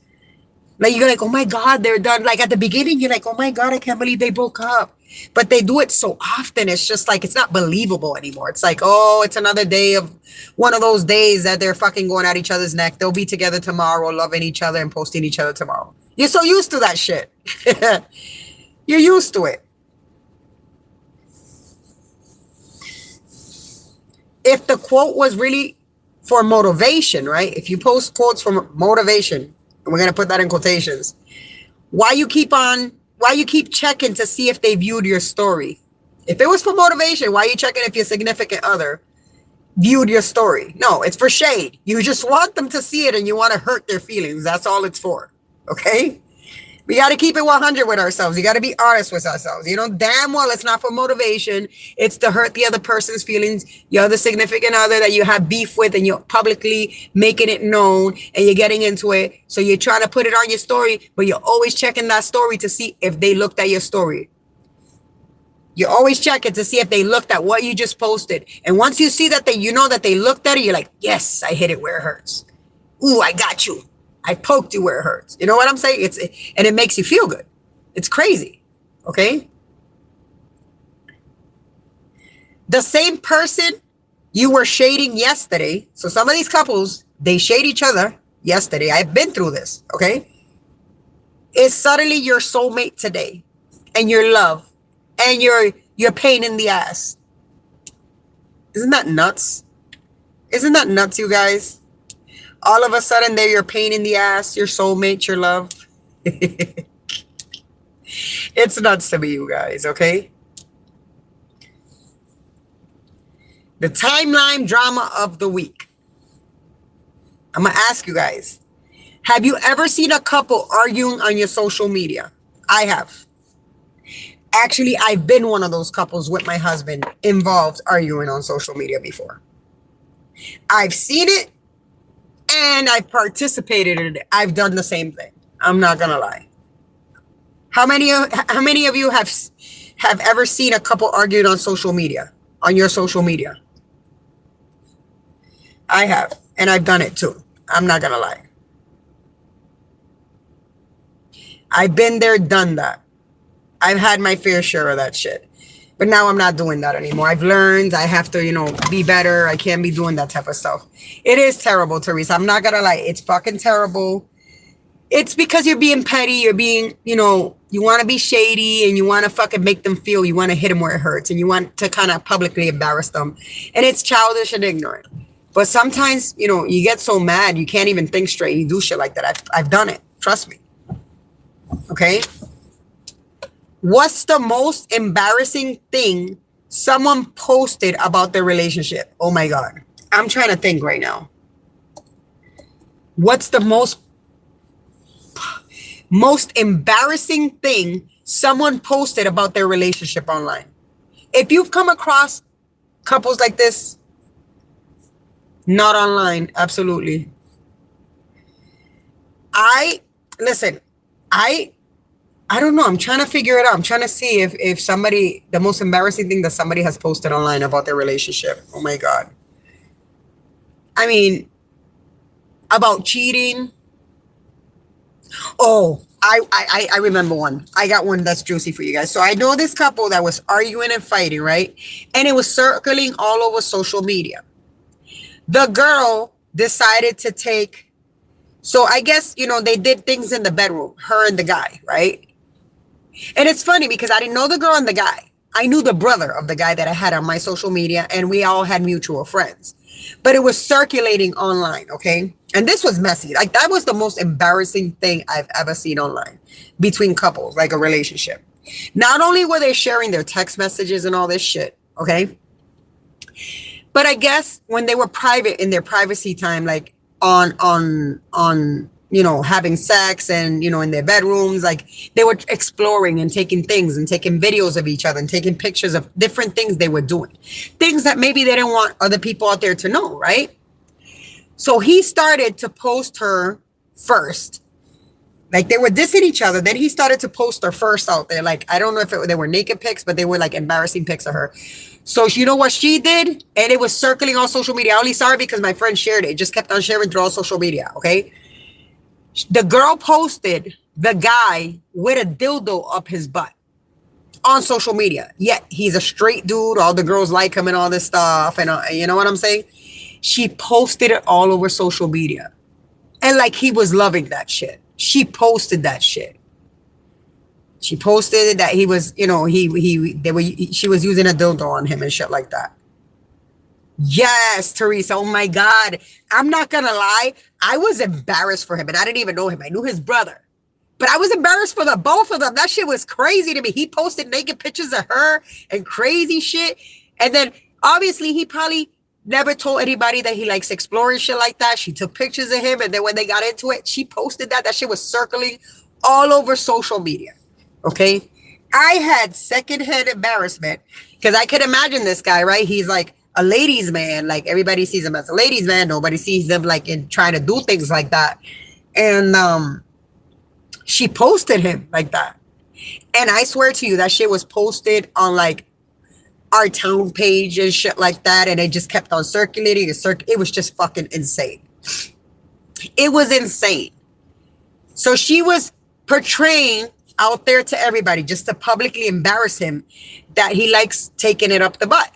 Like, you're like, oh my God, they're done. Like, at the beginning, you're like, oh my God, I can't believe they broke up. But they do it so often. It's just like, it's not believable anymore. It's like, oh, it's another day of one of those days that they're fucking going at each other's neck. They'll be together tomorrow, loving each other and posting each other tomorrow. You're so used to that shit. You're used to it. If the quote was really for motivation, right? If you post quotes for motivation, and we're going to put that in quotations, why you keep checking to see if they viewed your story? If it was for motivation, why are you checking if your significant other viewed your story? No, it's for shade. You just want them to see it and you want to hurt their feelings. That's all it's for. Okay? We got to keep it 100 with ourselves. You got to be honest with ourselves. You know, damn well, it's not for motivation. It's to hurt the other person's feelings, your other significant other that you have beef with, and you're publicly making it known and you're getting into it. So you're trying to put it on your story, but you're always checking that story to see if they looked at your story. You're always checking to see if they looked at what you just posted. And once you see that you know that they looked at it, you're like, yes, I hit it where it hurts. Ooh, I got you. I poked you where it hurts. You know what I'm saying? And it makes you feel good. It's crazy. Okay? The same person you were shading yesterday. So some of these couples, they shade each other yesterday. I've been through this. Okay? Is suddenly your soulmate today. And your love. And your pain in the ass. Isn't that nuts? Isn't that nuts, you guys? All of a sudden, they're your pain in the ass, your soulmate, your love. It's nuts to me, you guys, okay? The timeline drama of the week. I'm going to ask you guys. Have you ever seen a couple arguing on your social media? I have. Actually, I've been one of those couples with my husband involved arguing on social media before. I've seen it. And I've participated in it. I've done the same thing. I'm not gonna lie. How many of you have ever seen a couple arguing on social media, on your social media? I have, and I've done it too. I'm not gonna lie. I've been there, done that. I've had my fair share of that shit. But now I'm not doing that anymore. I've learned I have to, be better. I can't be doing that type of stuff. It is terrible, Teresa. I'm not going to lie. It's fucking terrible. It's because you're being petty. You're being, you want to be shady and you want to fucking make them feel. You want to hit them where it hurts and you want to kind of publicly embarrass them. And it's childish and ignorant. But sometimes, you get so mad, you can't even think straight. You do shit like that. I've done it. Trust me. Okay? What's the most embarrassing thing someone posted about their relationship? Oh my God. I'm trying to think right now. What's the most embarrassing thing someone posted about their relationship online? If you've come across couples like this, not online, absolutely. I don't know. I'm trying to figure it out. I'm trying to see if somebody, the most embarrassing thing that somebody has posted online about their relationship. Oh my God. I mean, about cheating. Oh, I remember one. I got one that's juicy for you guys. So I know this couple that was arguing and fighting, right? And it was circling all over social media. The girl decided to take, so I guess, they did things in the bedroom, her and the guy, right? And it's funny because I didn't know the girl and the guy. I knew the brother of the guy that I had on my social media, and we all had mutual friends. But it was circulating online, okay? And this was messy. Like, that was the most embarrassing thing I've ever seen online between couples, like a relationship. Not only were they sharing their text messages and all this shit, okay? But I guess when they were private in their privacy time, like on having sex and, in their bedrooms, like they were exploring and taking things and taking videos of each other and taking pictures of different things they were doing. Things that maybe they didn't want other people out there to know, right? So he started to post her first Like they were dissing each other. Then he started to post her first out there. Like, I don't know if they were naked pics, but they were like embarrassing pics of her. So you know what she did? And it was circling on social media. I only saw it because my friend shared it. It just kept on sharing through all social media. Okay. The girl posted the guy with a dildo up his butt on social media. Yet he's a straight dude. All the girls like him and all this stuff. And you know what I'm saying? She posted it all over social media. And like he was loving that shit. She posted that shit. She posted that he was, you know, she was using a dildo on him and shit like that. Yes, Teresa. Oh my God. I'm not gonna lie. I was embarrassed for him and I didn't even know him. I knew his brother. But I was embarrassed for the both of them. That shit was crazy to me. He posted naked pictures of her and crazy shit. And then obviously he probably never told anybody that he likes exploring shit like that. She took pictures of him. And then when they got into it, she posted that. That shit was circling all over social media. Okay. I had secondhand embarrassment because I could imagine this guy, right? He's like a ladies' man. Like everybody sees him as a ladies' man. Nobody sees him like in trying to do things like that. And she posted him like that. And I swear to you, that shit was posted on like our town page and shit like that. And it just kept on circulating. It was just fucking insane. It was insane. So she was portraying out there to everybody just to publicly embarrass him that he likes taking it up the butt.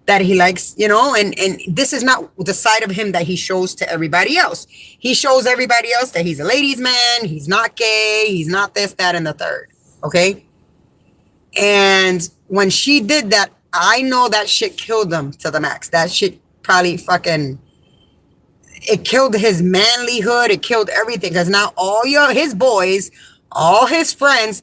That he likes, you know, and this is not the side of him that he shows to everybody else. He shows everybody else that he's a ladies' man, he's not gay, he's not this, that, and the third. Okay? And when she did that, I know that shit killed him to the max. That shit probably fucking, it killed his manlyhood, it killed everything. Because now all his boys, all his friends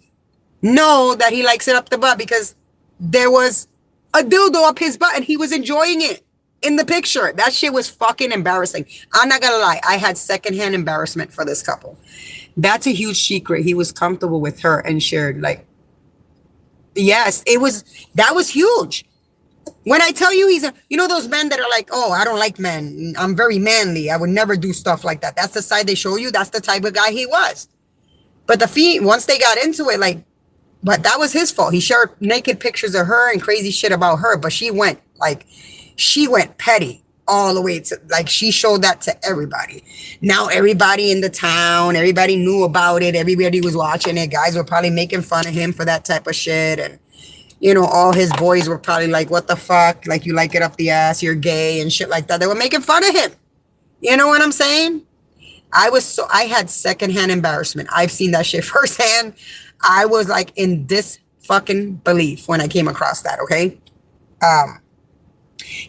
know that he likes it up the butt because there was a dildo up his butt and he was enjoying it in the picture. That shit was fucking embarrassing. I'm not gonna lie. I had secondhand embarrassment for this couple. That's a huge secret. He was comfortable with her and shared like, yes, that was huge. When I tell you you know those men that are like, oh, I don't like men. I'm very manly. I would never do stuff like that. That's the side they show you. That's the type of guy he was. But once they got into it, like, but that was his fault. He shared naked pictures of her and crazy shit about her. But she went petty all the way to, like, she showed that to everybody. Now everybody in the town, everybody knew about it. Everybody was watching it. Guys were probably making fun of him for that type of shit. And, you know, all his boys were probably like, what the fuck? Like, you like it up the ass, you're gay and shit like that. They were making fun of him. You know what I'm saying? I had secondhand embarrassment. I've seen that shit firsthand. I was like in this fucking belief when I came across that. Okay.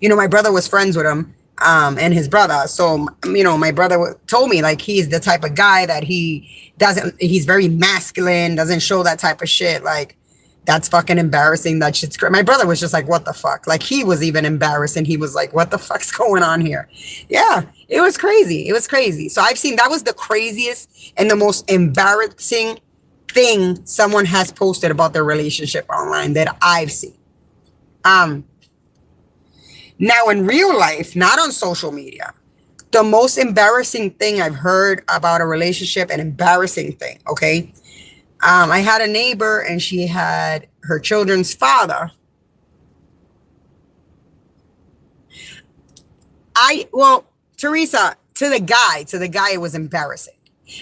You know, my brother was friends with him, and his brother. So, you know, my brother told me like, he's the type of guy that he's very masculine, doesn't show that type of shit. Like, that's fucking embarrassing. That shit's great. My brother was just like, what the fuck? Like, he was even embarrassed and he was like, what the fuck's going on here? Yeah, it was crazy. It was crazy. So I've seen, that was the craziest and the most embarrassing thing someone has posted about their relationship online that I've seen. Now in real life, not on social media, the most embarrassing thing I've heard about a relationship, an embarrassing thing, okay? I had a neighbor and she had her children's father. Teresa, to the guy, it was embarrassing.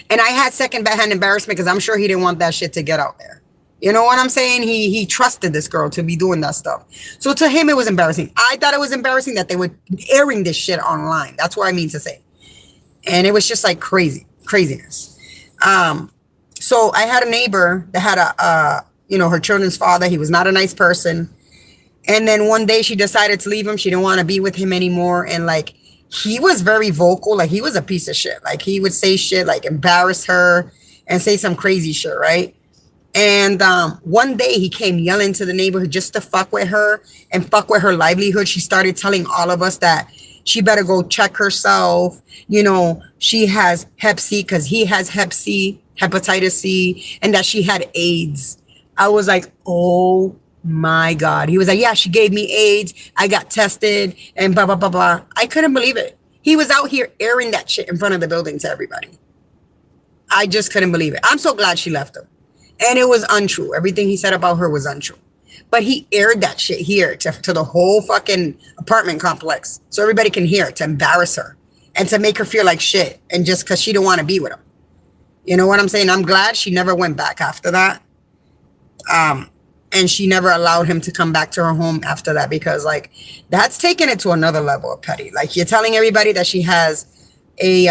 And I had second-hand embarrassment because I'm sure he didn't want that shit to get out there. You know what I'm saying? He trusted this girl to be doing that stuff. So to him, it was embarrassing. I thought it was embarrassing that they were airing this shit online. That's what I mean to say. And it was just like craziness. So I had a neighbor that had her children's father. He was not a nice person. And then one day she decided to leave him. She didn't want to be with him anymore. And like, he was very vocal. Like, he was a piece of shit. Like, he would say shit, like embarrass her and say some crazy shit, right? And one day he came yelling to the neighborhood just to fuck with her and fuck with her livelihood. She started telling all of us that she better go check herself. You know, she has Hep C because he has Hep C, hepatitis C, and that she had AIDS. I was like, oh my God. He was like, yeah, she gave me AIDS. I got tested and blah, blah, blah, blah. I couldn't believe it. He was out here airing that shit in front of the building to everybody. I just couldn't believe it. I'm so glad she left him. And it was untrue. Everything he said about her was untrue. But he aired that shit here to the whole fucking apartment complex. So everybody can hear it, to embarrass her and to make her feel like shit. And just because she didn't want to be with him. You know what I'm saying? I'm glad she never went back after that. And she never allowed him to come back to her home after that, because like that's taking it to another level of petty. Like you're telling everybody that she has a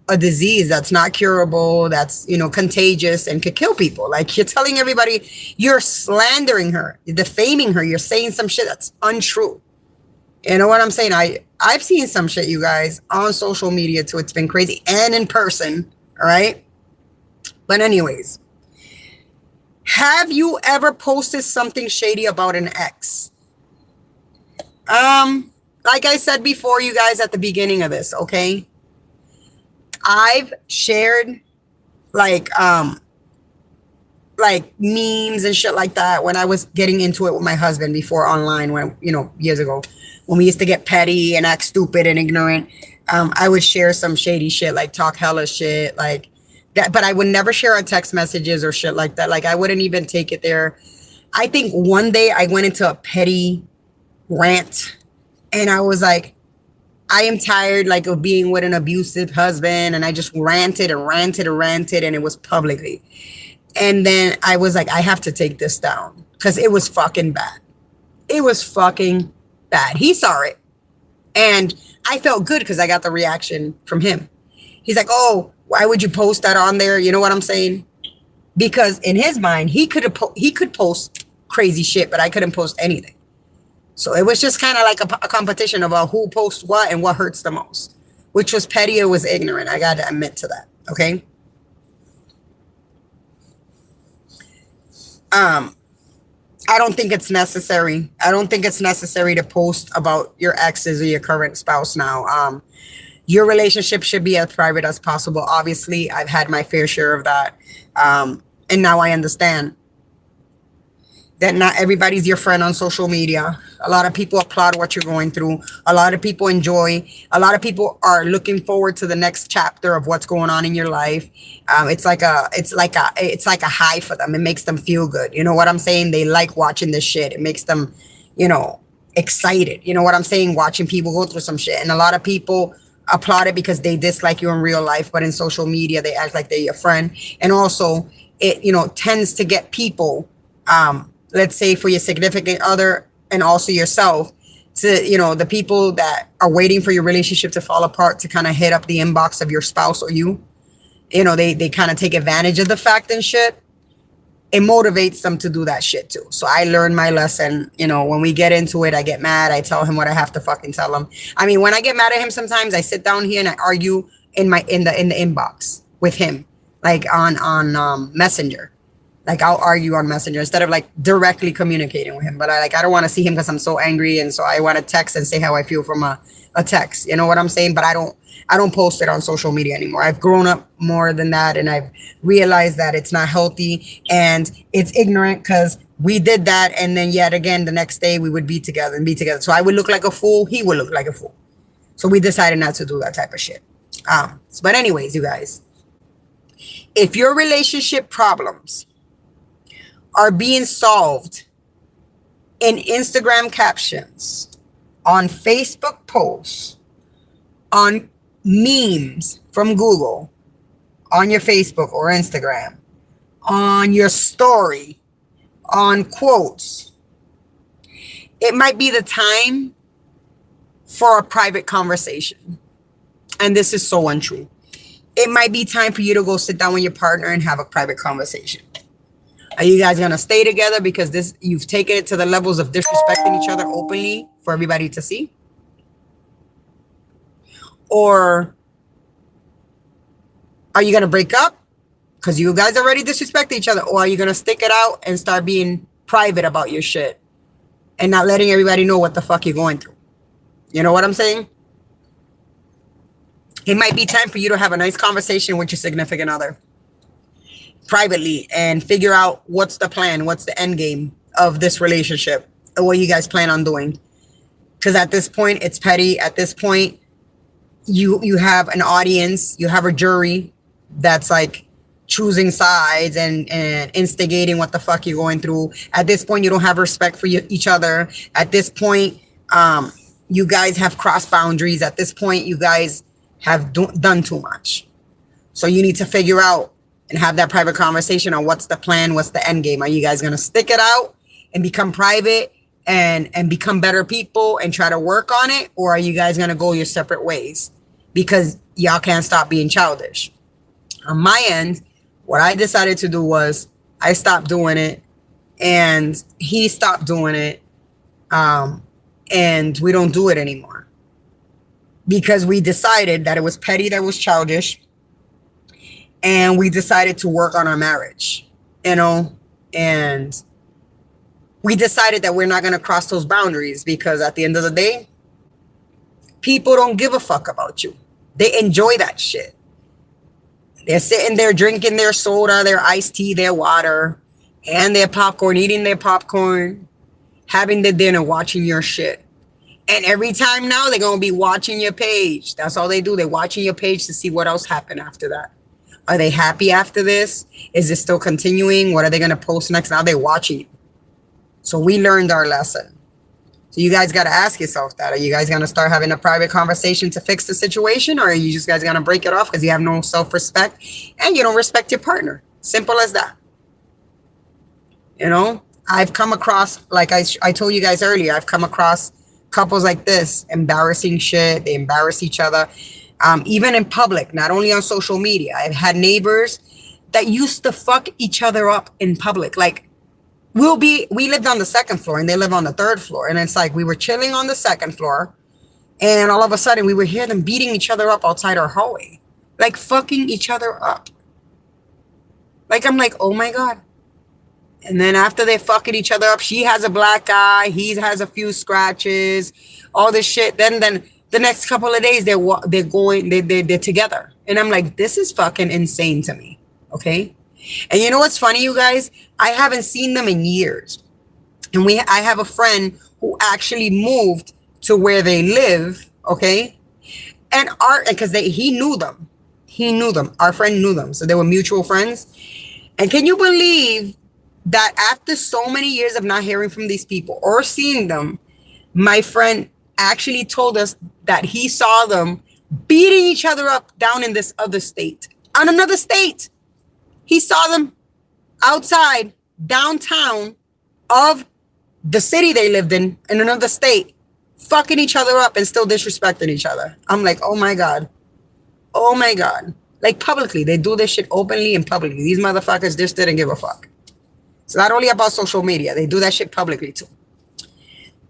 a disease that's not curable, that's contagious and could kill people. Like you're telling everybody, you're slandering her, you're defaming her, you're saying some shit that's untrue. You know what I'm saying? I've seen some shit, you guys, on social media too. It's been crazy, and in person. All right. But anyways, have you ever posted something shady about an ex? Like I said before, you guys, at the beginning of this, okay? I've shared like memes and shit like that when I was getting into it with my husband before online, when years ago, when we used to get petty and act stupid and ignorant. I would share some shady shit, like talk hella shit, like that, but I would never share on text messages or shit like that. Like I wouldn't even take it there. I think one day I went into a petty rant and I was like, I am tired like of being with an abusive husband, and I just ranted and ranted and ranted, and it was publicly. And then I was like, I have to take this down because it was fucking bad. It was fucking bad. He saw it. And I felt good because I got the reaction from him. He's like, oh, why would you post that on there? You know what I'm saying? Because in his mind, he could post crazy shit, but I couldn't post anything. So it was just kind of like a competition about who posts what and what hurts the most, which was petty. It was ignorant. I got to admit to that. Okay. I don't think it's necessary. I don't think it's necessary to post about your exes or your current spouse now. Your relationship should be as private as possible. Obviously, I've had my fair share of that. And now I understand that not everybody's your friend on social media. A lot of people applaud what you're going through. A lot of people enjoy. A lot of people are looking forward to the next chapter of what's going on in your life. It's like a high for them. It makes them feel good. You know what I'm saying? They like watching this shit. It makes them, excited. You know what I'm saying? Watching people go through some shit. And a lot of people applaud it because they dislike you in real life, but in social media, they act like they're your friend. And also it, tends to get people, let's say for your significant other and also yourself, to, the people that are waiting for your relationship to fall apart to kind of hit up the inbox of your spouse or you, they kind of take advantage of the fact and shit. It motivates them to do that shit too. So I learned my lesson. When we get into it, I get mad. I tell him what I have to fucking tell him. I mean, when I get mad at him, sometimes I sit down here and I argue in the inbox with him, like on Messenger. Like I'll argue on Messenger instead of like directly communicating with him. But I don't want to see him because I'm so angry, and so I want to text and say how I feel from a text. You know what I'm saying? But I don't post it on social media anymore. I've grown up more than that, and I've realized that it's not healthy and it's ignorant, because we did that, and then yet again the next day we would be together. So I would look like a fool. He would look like a fool. So we decided not to do that type of shit. But anyways, you guys, if your relationship problems are being solved in Instagram captions, on Facebook posts, on memes from Google, on your Facebook or Instagram, on your story, on quotes, it might be the time for a private conversation. And this is so untrue. It might be time for you to go sit down with your partner and have a private conversation. Are you guys going to stay together because you've taken it to the levels of disrespecting each other openly for everybody to see? Or are you going to break up because you guys already disrespect each other? Or are you going to stick it out and start being private about your shit and not letting everybody know what the fuck you're going through? You know what I'm saying? It might be time for you to have a nice conversation with your significant other privately and figure out what's the plan, what's the end game of this relationship, and what you guys plan on doing. Because at this point, it's petty. At this point, you have an audience, you have a jury that's like choosing sides and instigating what the fuck you're going through. At this point, you don't have respect for each other. At this point, you guys have crossed boundaries. At this point, you guys have done too much. So you need to figure out and have that private conversation on what's the plan, what's the end game. Are you guys gonna stick it out and become private and become better people and try to work on it, or are you guys gonna go your separate ways because y'all can't stop being childish? On my end, what I decided to do was I stopped doing it, and he stopped doing it, and we don't do it anymore because we decided that it was petty, that was childish, and we decided to work on our marriage, you know, and we decided that we're not going to cross those boundaries because at the end of the day, people don't give a fuck about you. They enjoy that shit. They're sitting there drinking their soda, their iced tea, their water, and their popcorn, eating their popcorn, having their dinner, watching your shit. And every time now, they're going to be watching your page. That's all they do. They're watching your page to see what else happened after that. Are they happy after this? Is it still continuing? What are they going to post next? Now they're watching you. So we learned our lesson. So you guys got to ask yourself that. Are you guys going to start having a private conversation to fix the situation? Or are you just guys going to break it off because you have no self-respect and you don't respect your partner? Simple as that. You know, I've come across, like I told you guys earlier, I've come across couples like this, embarrassing shit. They embarrass each other. Even in public, not only on social media. I've had neighbors that used to fuck each other up in public. Like, we lived on the second floor and they live on the third floor. And it's like we were chilling on the second floor and all of a sudden we would hear them beating each other up outside our hallway. Like fucking each other up. Like, I'm like, oh my God. And then after they fucking each other up, she has a black eye, he has a few scratches, all this shit. Then the next couple of days they're together. And I'm like, this is fucking insane to me. Okay. And you know what's funny, you guys? I haven't seen them in years. And I have a friend who actually moved to where they live, okay? And because he knew them. He knew them. Our friend knew them. So they were mutual friends. And can you believe that after so many years of not hearing from these people or seeing them, my friend actually told us that he saw them beating each other up down in this other state, on another state. He saw them outside, downtown of the city they lived in another state, fucking each other up and still disrespecting each other. I'm like, oh my God. Oh my God. Like publicly, they do this shit openly and publicly. These motherfuckers just didn't give a fuck. It's not only about social media. They do that shit publicly too.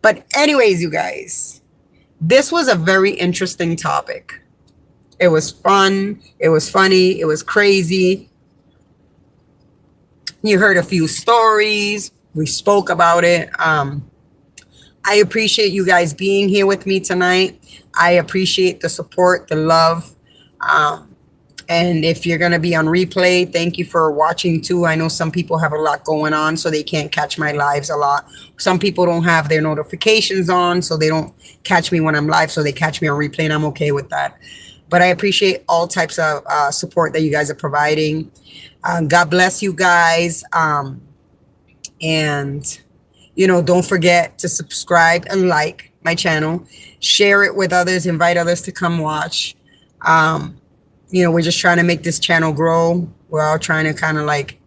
But anyways, you guys, this was a very interesting topic. It was fun. It was funny. It was crazy. You heard a few stories. We spoke about it. I appreciate you guys being here with me tonight. I appreciate the support, the love. And if you're going to be on replay, thank you for watching too. I know some people have a lot going on, so they can't catch my lives a lot. Some people don't have their notifications on, so they don't catch me when I'm live, so they catch me on replay, and I'm okay with that. But I appreciate all types of support that you guys are providing. God bless you guys. And, you know, don't forget to subscribe and like my channel. Share it with others. Invite others to come watch. You know, we're just trying to make this channel grow. We're all trying to kind of like,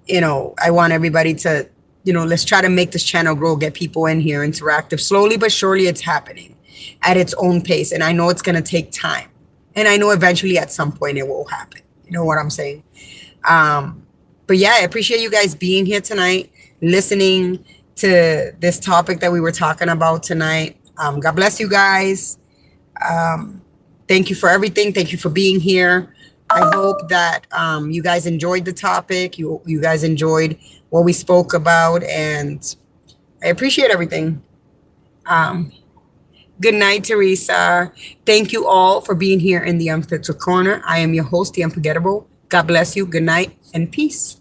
you know, I want everybody to, you know, let's try to make this channel grow, get people in here, interactive. Slowly but surely it's happening at its own pace. And I know it's going to take time. And I know eventually at some point it will happen. You know what I'm saying? But yeah, I appreciate you guys being here tonight, listening to this topic that we were talking about tonight. God bless you guys. Thank you for everything. Thank you for being here. I hope that you guys enjoyed the topic. You guys enjoyed what we spoke about, and I appreciate everything. Good night, Teresa. Thank you all for being here in the Unfiltered Corner. I am your host, the Unforgettable. God bless you. Good night and peace.